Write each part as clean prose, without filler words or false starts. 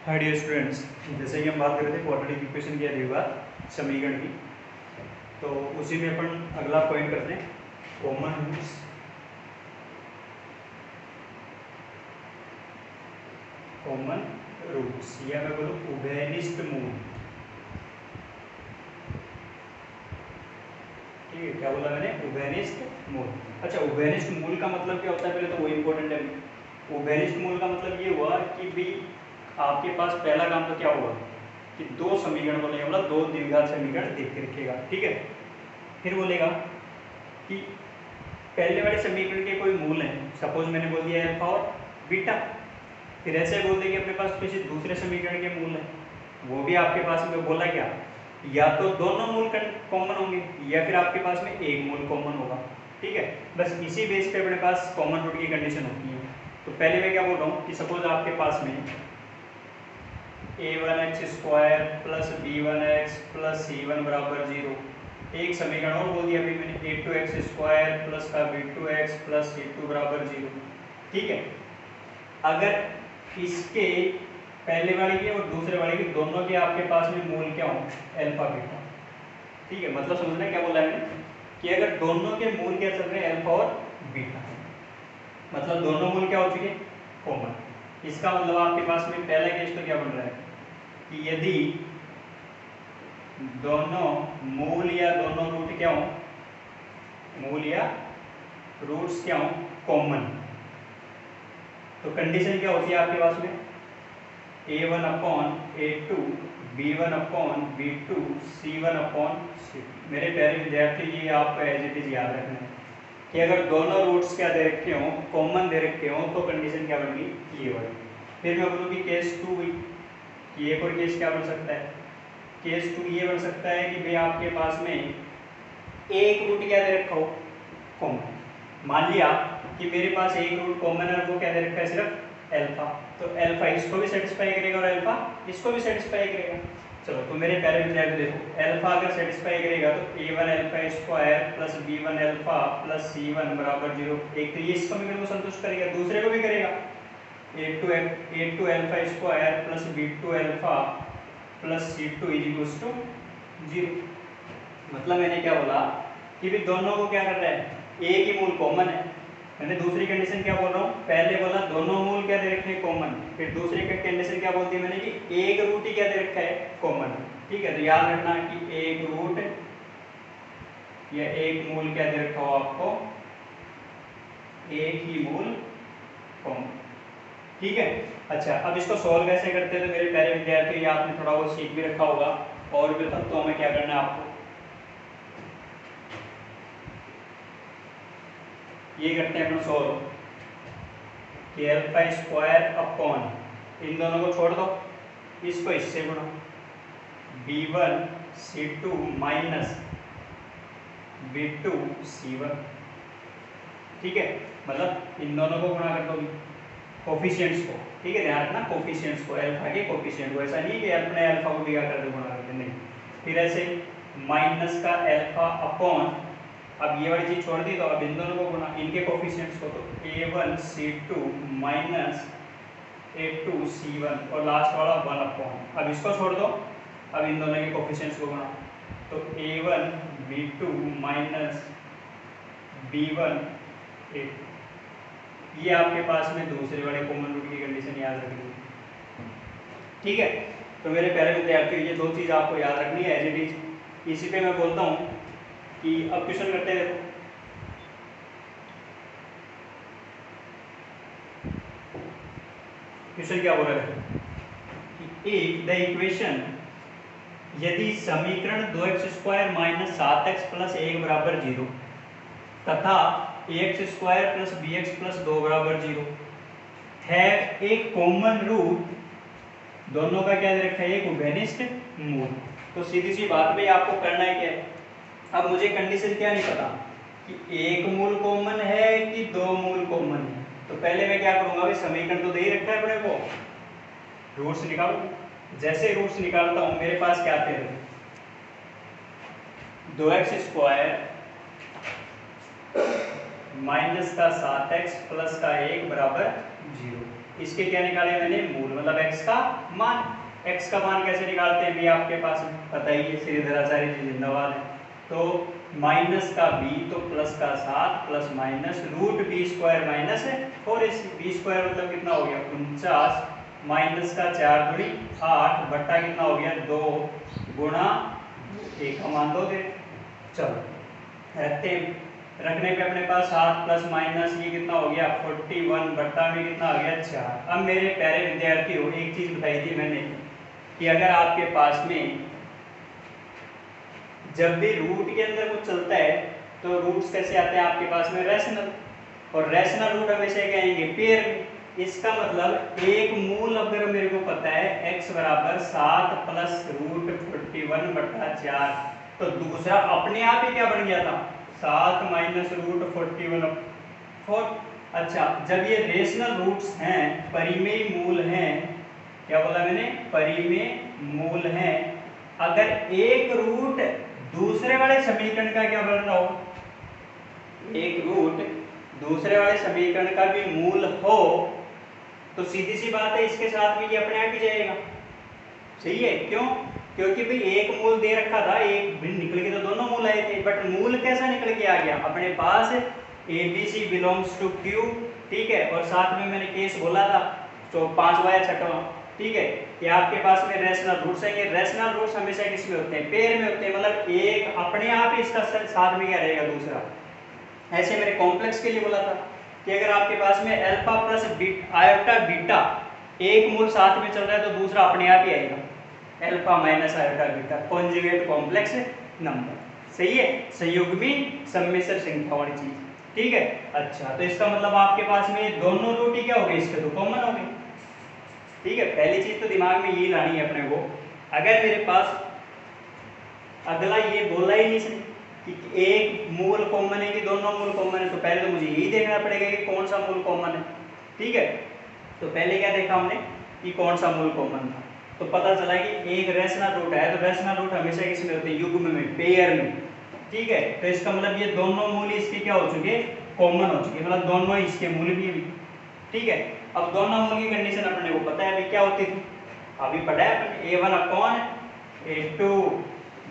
Hi dear students, जैसे कि हम बात कर रहे थे क्वाड्रेटिक इक्वेशन की द्विघात समीकरण की, तो उसी में अपन अगला पॉइंट करते हैं कॉमन रूट्स। कॉमन रूट्स या मैं बोलूँ उभयनिष्ठ मूल। ठीक है, क्या बोला मैंने? उभयनिष्ठ मूल। अच्छा, उभयनिष्ठ मूल का मतलब क्या होता है, पहले तो वो इम्पोर्टेंट है। उभयनिष्ठ मूल का मतलब ये हुआ कि भी आपके पास पहला काम तो क्या हुआ कि दो समीकरण बोलेगा, मतलब दो द्विघात समीकरण देख के रखेगा। ठीक है, फिर बोलेगा कि पहले वाले समीकरण के कोई मूल हैं, सपोज मैंने बोल दिया अल्फा और बीटा। फिर ऐसे बोल देंगे अपने पास किसी दूसरे समीकरण के मूल हैं, वो भी आपके पास में बोला क्या, या तो दोनों मूल कॉमन होंगे या फिर आपके पास में एक मूल कॉमन होगा। ठीक है, बस इसी बेस पे अपने पास कॉमन रूट की कंडीशन होती है। तो पहले मैं क्या बोल रहा हूँ कि सपोज आपके पास में a1x² plus b1x plus c1 बराबर 0। एक समीकरण और बोल दिया अभी मैंने, a2x² प्लस का b2x प्लस c2 बराबर 0। ठीक है, अगर इसके पहले वाले के और दूसरे वाले के दोनों के आपके पास में मूल क्या हो, अल्फा बीटा। ठीक है, मतलब समझना क्या बोला है मैंने कि अगर दोनों के मूल क्या चल रहे हैं, अल्फा और बीटा, मतलब दोनों मूल क्या हो चुके, कॉमन। इसका मतलब आपके पास में पहला केस तो क्या बन रहा है कि यदि दोनों मूल या दोनों रूट क्या हो, मूल या रूट्स क्या हो, कॉमन, तो कंडीशन क्या होती है आपके पास में a1/a2 b1/b2 c1/c2। मेरे प्यारे विद्यार्थी, ये आपको एज इट इज याद रखना है कि अगर दोनों रूट्स क्या दे रखे हो, कॉमन दे रखे हो, तो कंडीशन क्या बन गई, ये वाली। फिर मैं बोलूँ कि केस 2 हुई, कि एक और केस क्या बन सकता है, केस 2 ये बन सकता है कि भाई आपके पास में एक रूट क्या दे रखा हो, कॉमन। मान लिया कि मेरे पास एक रूट कॉमन है, वो क्या दे रखा है, सिर्फ अल्फा। तो अल्फा इसको भी सेटिस्फाई करेगा और अल्फा इसको भी सेटिस्फाई करेगा। चलो, तो मेरे प्यारे विद्यार्थी देखो, अल्फा अगर सेटिस्फाई करेगा तो a1 alpha square plus b1 alpha plus c1 बराबर 0। एक तो ये इस समीकरण को संतुष्ट करेगा, दूसरे को भी करेगा, a2 alpha square plus b2 alpha plus c2 equals to 0। मतलब मैंने क्या बोला कि भी दोनों को क्या कर रहा है, एक ही मूल कॉमन है। मैंने दूसरी कंडीशन क्या बोल रहा हूँ, पहले बोला दोनों मूल क्या दे रखे हैं, कॉमन। फिर दूसरी कंडीशन क्या बोलती है मैंने कि एक रूट ही क्या दे रखा है, कॉमन। ठीक है, तो याद रखना कि एक रूट या एक मूल क्या दे रखा हो आपको, एक ही मूल कॉमन। ठीक है, अच्छा, अब इसको सॉल्व कैसे करते हैं, तो मेरे प्यारे विद्यार्थी आपने थोड़ा बहुत सीख भी रखा होगा, और भी तत्वों में क्या करना है आपको, ये करते हैं अपन सॉल्व कि अल्फा स्क्वायर अपॉन, इन दोनों को छोड़ दो, इसको इससे गुणा, b1 c2 minus b2 c1। ठीक है, मतलब इन दोनों को गुणा कर दो कोफिशिएंट्स को। ठीक है, ध्यान रखना कोफिशिएंट्स को, अल्फा के कोफिशिएंट को, ऐसा नहीं कि अपने अल्फा को दिया कर दो गुणा करके, नहीं। फिर ऐसे माइनस का अल्फा अपॉन, अब ये वाली चीज छोड़ दी, तो अब इन दोनों को गुणा, इनके कोफिशिएंट्स को, तो a1 c2 minus a2 c1, और लास्ट वाला 1 अपॉन, अब इसको छोड़ दो, अब इन दोनों के कोफिशिएंट्स को गुणा, तो a1 b2 minus b1 a2। ये आपके पास में दूसरे वाले कॉमन रूट की कंडीशन याद रखनी। ठीक है, तो मेरे प्यारे विद्यार्थियों, ये दो चीज आपको याद रखनी है एज इट इज। इसी पे मैं बोलता हूँ कि अब क्वेश्चन करते हैं। देखो, क्वेश्चन क्या बोल रहा है कि एक द इक्वेशन, यदि समीकरण 2x² माइनस 7x प्लस 1 बराबर 0 तथा ax² प्लस bx प्लस 2 बराबर 0 है एक कॉमन रूट, दोनों का क्या दे रखा है, एक उभयनिष्ठ मूल। तो सीधी सी बात भाई, आपको करना है क्या है, अब मुझे कंडीशन क्या नहीं पता कि एक मूल कॉमन है कि दो मूल कॉमन है, तो पहले मैं क्या करूंगा भाई, समीकरण तो दे ही रखा है अपने को, रूट्स निकालू। जैसे रूट्स निकालता हूं, मेरे पास क्या आते हैं, 2x² माइनस का 7x प्लस का 1 बराबर 0। इसके क्या निकाले मैंने, मूल, मतलब x का मान। x का मान कैसे निकालते हैं भी आपके पास पता ही है, श्रीधराचार्य जी जिंदाबाद है। तो माइनस का b तो प्लस का 7 plus minus root B square minus 4ac। B square मतलब कितना हो गया 49 माइनस का 4 दूनी 8 बट्टा कितना हो गया 2 गुणा 1 का मान 2 दे। चलो रखते हैं, रखने पे अपने पास 7 प्लस माइनस ये कितना हो गया 41 बट्टा में कितना आ गया 4। अब मेरे प्यारे विद्यार्थियों एक चीज बताई थी मैंने कि अगर आपके पास में जब भी रूट के अंदर कुछ चलता है तो रूट्स कैसे आते हैं आपके पास में, रैशनल, और रैशनल रूट हमेशा क्या आएंगे पेयर में। इसका मतलब एक मूल अगर मेरे को पता है x बराबर 7 प्लस रूट 41 बट्टा 4, तो दूसरा अपने आप ही क्या बन गया था 7 माइनस रूट 41 4। अच्छा, जब ये रेशनल रूट्स हैं, परिमेय मूल हैं, क्या बोला मैंने, परिमेय मूल हैं, अगर एक रूट दूसरे वाले समीकरण का क्या बन रहा हो, एक रूट दूसरे वाले समीकरण का भी मूल हो, तो सीधी सी बात है इसके साथ में ये अपने आप ही जाएगा। सही है, क्यों, क्योंकि भाई एक मूल दे रखा था, एक भी निकल के तो दोनों मूल आए थे, बट मूल कैसा निकल के आ गया अपने पास ABC बिलोंग्स टू Q, ठीक है, और साथ में मैंने केस बोला था तो 5वां या 6वां, ठीक है, कि आपके पास में रैशनल रूट्स हैं। ये रैशनल रूट्स हमेशा किस में होते हैं, पेयर में होते हैं, मतलब एक अपने आप ही इसका साथ में क्या रहेगा दूसरा। ऐसे मैंने कॉम्प्लेक्स के लिए बोला था कि अगर आपके पास में अल्फा प्लस आयोटा बीटा एक मूल साथ में चल रहा है तो दूसरा अपने आप ही आएगा, alpha minus iota beta, conjugate complex number. सही है, संयुग्मी सम्मिश्र संख्या वाली चीज, ठीक है। अच्छा, तो इसका मतलब आपके पास में दोनों रूट ही क्या हो गए, इसके तो कॉमन हो गए, ठीक है। पहली चीज तो दिमाग में ये लानी है अपने को, अगर मेरे पास अगला ये बोला ही नहीं इसने कि एक मूल कॉमन है कि दोनों मूल कॉमन है, तो पहले तो मुझे यही देखना पड़ेगा कि कौन सा मूल कॉमन है, ठीक है। तो पहले क्या देखा हमने कि कौन सा मूल कॉमन था, तो पता चला कि एक रैशनल रूट है, तो रैशनल रूट हमेशा किसमें होते हैं, युग्म में, पेयर में, ठीक है। तो इसका मतलब ये दोनों मूल इसके क्या हो चुके, कॉमन हो चुके, मतलब दोनों इसके मूल भी, ठीक है। अब दोनों मूल की कंडीशन अपने को पता है अभी क्या होती थी, अभी पढ़ा है अपने A1 upon A2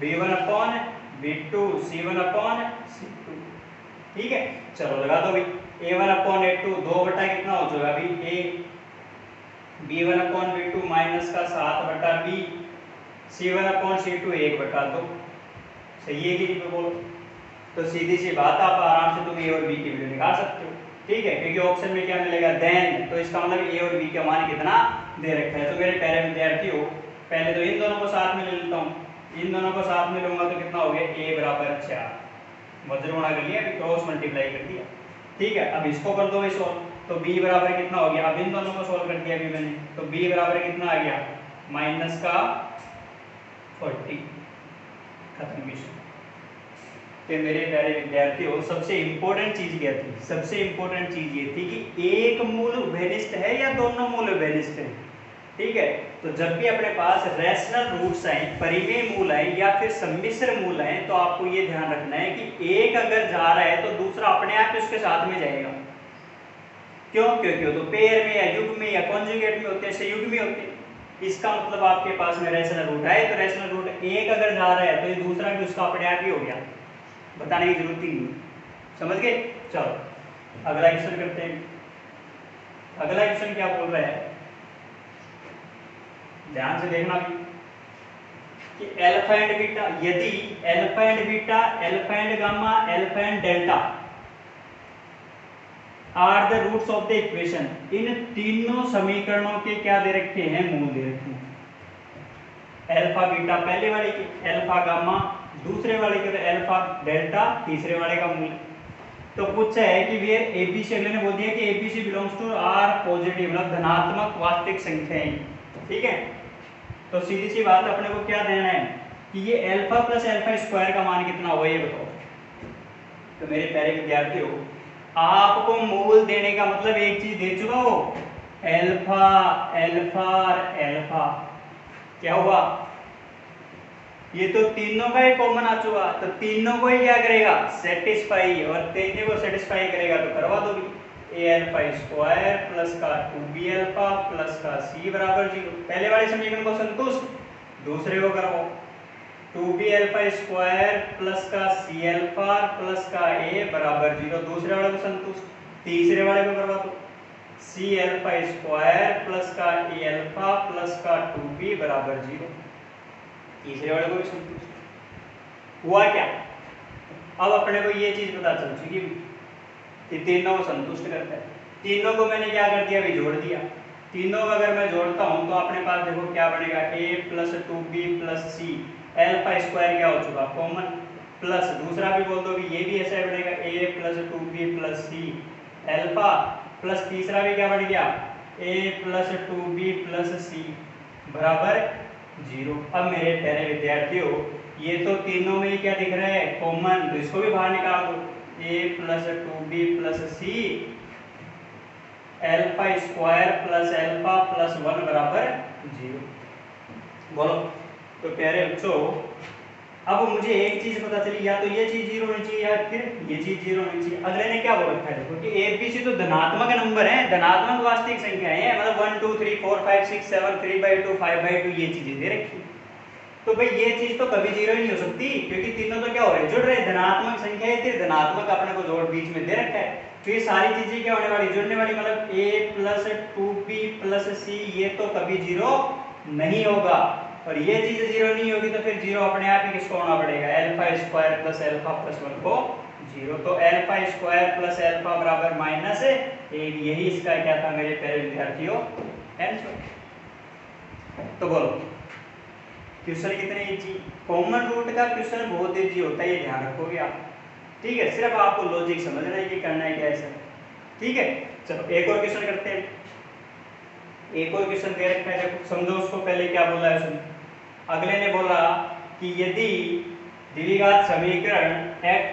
B1 upon B2 C1 upon C2, ठीक है। चलो लगा दो भाई, A1 अपॉन A2 2 बटा कितना हो जाएगा अभी A, B1 upon B2 minus का 7 बटा B, C1 अपॉन C2 1 बटा 2। सही है कि नहीं बोलो, तो सीधी सी बात आप आराम से तुम A और B की वैल्यू निकाल सकते हो, ठीक है, क्योंकि ऑप्शन में क्या मिलेगा देन, तो इसका मतलब A और B का मान कितना दे रखा है। तो मेरे प्यारे विद्यार्थियों पहले तो इन दोनों को साथ में ले लेता हूँ, इन दोनों को साथ में लूंगा तो कितना हो गया A बराबर 4, वज्र गुणा कर लिया, अभी क्रॉस मल्टीप्लाई कर दिया, ठीक है। अब इसको कर दो भाई सॉल्व, तो B बराबर कितना हो गया, अब इन दोनों को सॉल्व कर दिया अभी मैंने, तो B बराबर कितना आ गया माइनस का 40, खत्म विषय। कि मेरे प्यारे विद्यार्थियों सबसे इंपॉर्टेंट चीज क्या थी, सबसे इंपॉर्टेंट चीज ये थी कि एक मूल उभयनिष्ठ है या दोनों मूल उभयनिष्ठ है, ठीक है। तो जब भी अपने पास रैशनल रूट्स आए, परिमेय मूल आए या फिर सम्मिश्र मूल आए, तो आपको ये ध्यान रखना है कि एक अगर जा रहा है तो दूसरा अपने आप उसके साथ में जाएगा। क्यों, क्योंकि तो पेयर में या युग्म में या कॉन्जुगेट में होते हैं, संयुग्म में होते हैं। इसका मतलब आपके पास में रैशनल रूट आए तो रैशनल रूट एक अगर जा रहा है तो ये दूसरा भी उसका अपने आप ही हो गया, बताने की जरूरत ही नहीं, समझ गए। चलो अगला क्वेश्चन करते हैं। अगला क्वेश्चन क्या बोल रहा है, ध्यान से देखना भी कि अल्फा एंड बीटा, यदि alpha and beta, alpha and gamma, alpha and delta are the roots of the equation, इन तीनों समीकरणों के क्या दे रखे हैं, मूल दे रखे हैं। अल्फा बीटा पहले वाले की, अल्फा गामा दूसरे वाले के, अल्फा डेल्टा तीसरे वाले का मूल। तो पूछा है कि वेयर एबीसी, अगले ने बोल दिया कि ABC belongs to R positive, मतलब धनात्मक वास्तविक संख्याएं, ठीक है। तो सीधी सी बात अपने को क्या देना है कि ये अल्फा प्लस अल्फा स्क्वायर का मान कितना होगा ये बताओ। तो मेरे प्यारे विद्यार्थियों आपको मूल देने का मतलब एक चीज दे चुका हो, अल्फा अल्फा और अल्फा, क्या हुआ, ये तो तीनों का ही कॉमन आ चुका, तो तीनों को ही क्या करेगा सेटिस्फाई, और तीनों को सेटिस्फाई करेगा तो करवा दो भी। ए अल्फा स्क्वायर प्लस का 2b अल्फा प्लस का c बराबर 0। पहले वाले समीकरण को संतुष्ट, दूसरे को करवाओ 2b अल्फा स्क्वायर प्लस का c अल्फा प्लस का a बराबर 0, दूसरे वाले को संतुष्ट। तीसरे वाले को करवा दो c अल्फा स्क्वायर प्लस का a अल्फा प्लस का 2b बराबर 0, तीसरे वाले को भी संतुष्ट। हुआ क्या? अब अपने को ये चीज पता चल चुकी कि तीनों को संतुष्ट करता है। तीनों को मैंने क्या कर दिया, अभी जोड़ दिया। तीनों को अगर मैं जोड़ता हूं तो अपने पास देखो क्या बनेगा, a plus 2b plus c, alpha square क्या हो चुका कॉमन, प्लस दूसरा भी बोल दो कि ये भी ऐसा बनेगा a plus 2b plus c alpha, plus तीसरा भी क्या बन गया a plus 2b plus c बराबर 0। अब मेरे प्यारे विद्यार्थियों ये तो तीनों में ही क्या दिख रहा है कॉमन, तो इसको भी बाहर निकाल दो, a plus 2b plus c alpha square plus alpha plus 1 बराबर 0। बोलो तो प्यारे बच्चों अब मुझे एक चीज पता चली, या तो ये चीज 0 होनी चाहिए या फिर ये चीज 0 होनी चाहिए। अगले ने क्या बोल रखा है देखो कि a b c तो धनात्मक नंबर है, धनात्मक वास्तविक संख्याएं हैं, मतलब 1 2 3 4 5 6 7 3/2 5/2 ये चीजें दे रखी। तो भाई ये चीज तो कभी 0 नहीं हो सकती, क्योंकि तीनों तो क्या हो रहे हैं जुड़ रहे हैं, धनात्मक संख्या है, फिर धनात्मक अपने को जोड़ बीच में दे रखा है, तो ये सारी चीजें क्या होने वाली जुड़ने वाली, मतलब a plus 2b plus c ये तो कभी 0 नहीं होगा, और ये चीज 0 नहीं होगी तो फिर 0 अपने आप ही किसको होना पड़ेगा, alpha square plus alpha plus 1 को 0। तो अल्फा स्क्वायर प्लस अल्फा बराबर माइनस 1, यही इसका क्या था मेरे प्यारे विद्यार्थियों आंसर। तो बोलो क्वेश्चन कितने इजी, कॉमन रूट का क्वेश्चन बहुत इजी होता है, ये ध्यान रखोगे आप, ठीक है। सिर्फ आपको लॉजिक समझना है कि करना है क्या है, ठीक है। चलो एक और क्वेश्चन करते हैं, एक और क्वेश्चन दे रखा है, देखो समझो उसको। पहले क्या बोला है उसने, अगले ने बोला कि यदि द्विघात समीकरण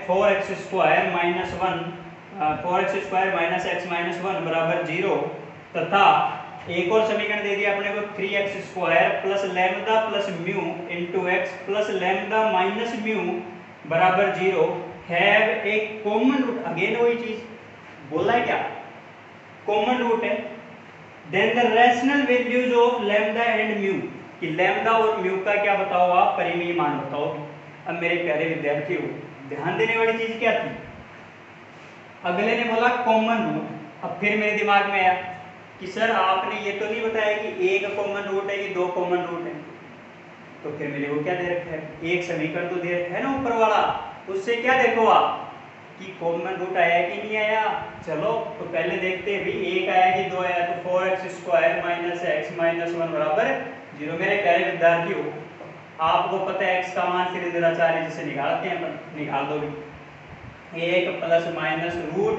4x square minus 1 4x square minus x minus 1 बराबर 0 तथा एक और समीकरण दे दिया अपने को 3x square plus lambda plus mu into X plus lambda minus mu बराबर 0 have a common root. Again वही चीज बोला है, क्या कॉमन रूट है, then the rational values of lambda and mu, कि लैम्डा और म्यू का क्या बताओ आप परिमेय मान बताओ। अब मेरे प्यारे विद्यार्थियों ध्यान देने वाली चीज क्या थी, अगले ने बोला कॉमन रूट। अब फिर मेरे दिमाग में आया कि सर आपने ये तो नहीं बताया कि एक कॉमन रूट है कि दो कॉमन रूट है, तो फिर मेरे को क्या दे रखा है, एक समीकरण तो दे रखा है ना ऊपर वाला, उससे क्या देखो आप कि कॉमन रूट आया कि नहीं आया। चलो तो पहले देखते हैं भाई एक आया कि दो आया, तो 4x square minus x minus 1 बराबर 0। मेरे प्यारे विद्यार्थियों आपको पता है x का मान त्रिज्याचार्य जिसे निकालते हैं अपन, निकाल दो भाई, एक plus minus root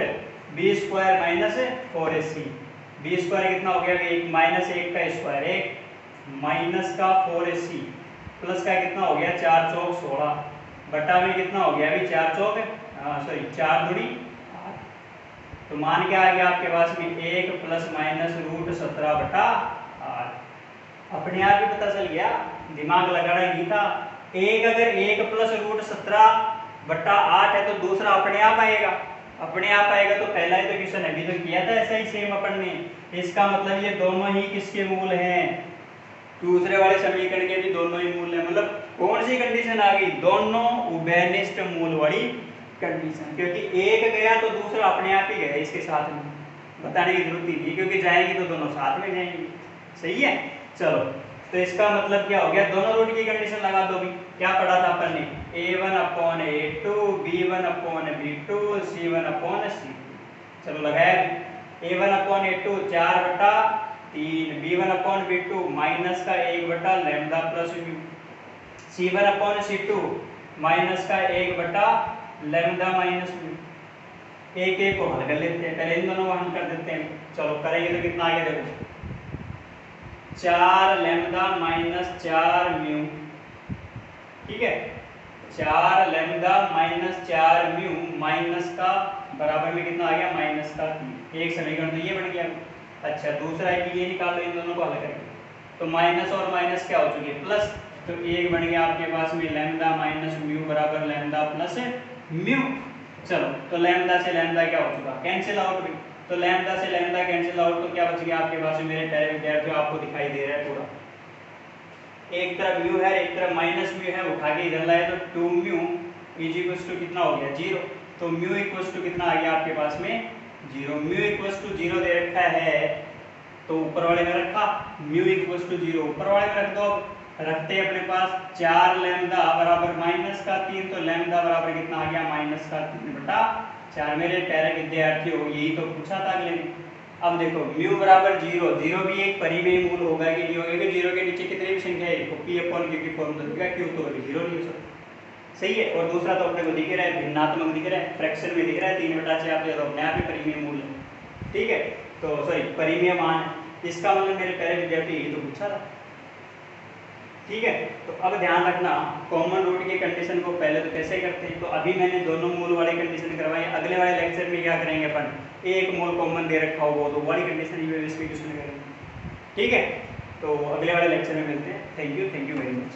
b square minus 4ac, b square कितना हो गया, एक माइनस 1 का स्क्वायर, एक माइनस का 4ac प्लस का कितना हो गया 4 चौक 16 बटा में कितना हो गया अभी 4 चौक 4 दूनी 8, तो मान क्या आ गया आपके पास में 1 प्लस माइनस रूट 17 बटा 8। अपने आप ही पता चल गया, दिमाग लगाना ही था। एक अगर 1 प्लस रूट 17 बटा 8 है तो दूसरा अपने आप आएगा, अपने आप आएगा। तो पहला ही तो क्वेश्चन अभी तो किया था ऐसा ही सेम अपन ने, इसका मतलब ये दोनों ही किसके मूल हैं, दूसरे वाले समीकरण के भी दोनों ही मूल हैं। मतलब कौन सी कंडीशन आ गई, दोनों उभयनिष्ठ मूल वाली कंडीशन, क्योंकि एक गया तो दूसरा अपने आप ही गया, इसके साथ में बताने की जरूरत ही नहीं, क्योंकि जाएंगी तो दोनों साथ में जाएंगी। सही है, चलो तो इसका मतलब क्या हो गया, दोनों रूट की कंडीशन लगा दो भी। क्या पढ़ा था अपन ने, a1/a2 b1/b2 c1/c2। चलो लगाया, a1/a2 4/3 b1/b2 माइनस का 1 बटा lambda plus mu, c1/c2 minus का 1 बटा लैम्डा माइनस म्यू। एक एक को हल कर लेते हैं, पहले इन दोनों को हल कर देते हैं। चलो करेंगे तो कितना आ गया देखो, 4 लैम्डा माइनस 4 म्यू, ठीक है, 4 लैम्डा माइनस 4 म्यू माइनस का बराबर में कितना आ गया माइनस का 3। एक समीकरण तो ये बन गया। अच्छा दूसरा है कि ये निकाल लो, इन दोनों को हल करके, तो माइनस और माइनस क्या हो चुके प्लस, तो एक बन गया आपके पास में लैम्डा माइनस म्यू बराबर लैम्डा प्लस म्यू। चलो तो लैम्डा से लैम्डा क्या हो चुका कैंसिल आउट भी, तो लैम्डा से लैम्डा कैंसिल आउट, तो क्या बच गया आपके पास में मेरे प्यारे विद्यार्थियों, आपको दिखाई दे रहा है पूरा, एक तरफ म्यू है एक तरफ माइनस म्यू है, उठा के इधर लाए तो 2 म्यू इज इक्वल्स टू कितना हो गया 0, तो म्यू इक्वल्स टू कितना आ गया आपके पास में 0। म्यू इक्वल्स टू 0 दे रखा है तो ऊपर वाले में रखा, म्यू इक्वल्स टू 0 ऊपर वाले में रख दो, रखते अपने पास 4 लैम्डा बराबर माइनस का 3, तो लैम्डा बराबर कितना आ गया माइनस का 3/4। मेरे प्यारे विद्यार्थियों यही तो पूछा था अगले ने। अब देखो म्यू बराबर 0, 0 भी एक परिमेय मूल होगा कि नहीं होगा, 0 के नीचे कितनी भी संख्या है तो p अपॉन q की फॉर्म तो देगा, q तो कभी 0 नहीं हो सकता, सही है। और दूसरा तो अपने को दिख रहा है भिन्नात्मक दिख रहा है, फ्रैक्शन में दिख रहा है 3/6 आप तो अपने आप ही परिमेय मूल है, ठीक है, तो सॉरी परिमेय मान है, इसका मतलब मेरे प्यारे विद्यार्थी यही तो पूछा था, ठीक है। तो अब ध्यान रखना कॉमन रूट की कंडीशन को पहले तो कैसे करते हैं, तो अभी मैंने दोनों मूल वाली कंडीशन करवाई, अगले वाले लेक्चर में क्या करेंगे अपन, एक मूल कॉमन दे रखा हो तो वाली कंडीशन इसमें क्वेश्चन करेंगे, ठीक है। तो अगले वाले लेक्चर में मिलते हैं, थैंक यू वेरी मच।